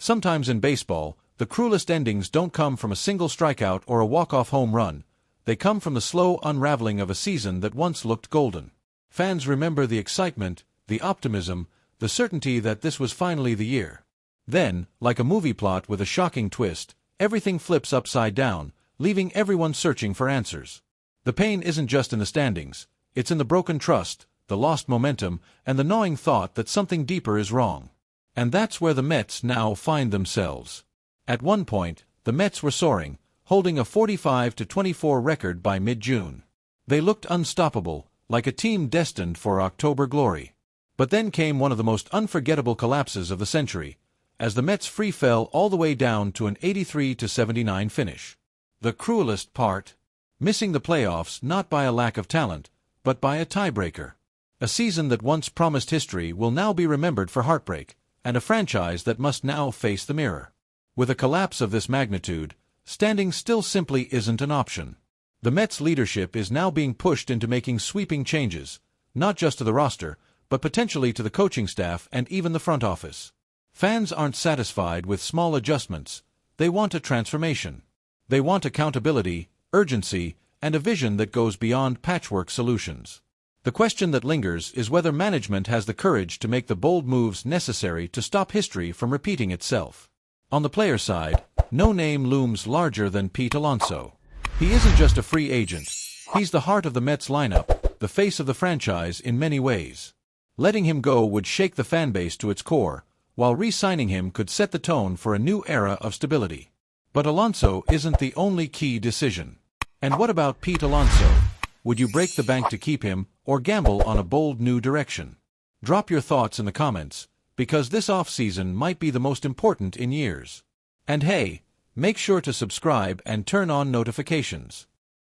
Sometimes in baseball, the cruelest endings don't come from a single strikeout or a walk-off home run. They come from the slow unraveling of a season that once looked golden. Fans remember the excitement, the optimism, the certainty that this was finally the year. Then, like a movie plot with a shocking twist, everything flips upside down, leaving everyone searching for answers. The pain isn't just in the standings, it's in the broken trust, the lost momentum, and the gnawing thought that something deeper is wrong. And that's where the Mets now find themselves. At one point, the Mets were soaring, holding a 45-24 record by mid-June. They looked unstoppable, like a team destined for October glory. But then came one of the most unforgettable collapses of the century, as the Mets free fell all the way down to an 83-79 finish. The cruelest part? Missing the playoffs not by a lack of talent, but by a tiebreaker. A season that once promised history will now be remembered for heartbreak, and a franchise that must now face the mirror. With a collapse of this magnitude, standing still simply isn't an option. The Mets' leadership is now being pushed into making sweeping changes, not just to the roster, but potentially to the coaching staff and even the front office. Fans aren't satisfied with small adjustments. They want a transformation. They want accountability, urgency, and a vision that goes beyond patchwork solutions. The question that lingers is whether management has the courage to make the bold moves necessary to stop history from repeating itself. On the player side, no name looms larger than Pete Alonso. He isn't just a free agent. He's the heart of the Mets lineup, the face of the franchise in many ways. Letting him go would shake the fanbase to its core, while re-signing him could set the tone for a new era of stability. But Alonso isn't the only key decision. And what about Pete Alonso? Would you break the bank to keep him, or gamble on a bold new direction? Drop your thoughts in the comments, because this off-season might be the most important in years. And hey, make sure to subscribe and turn on notifications.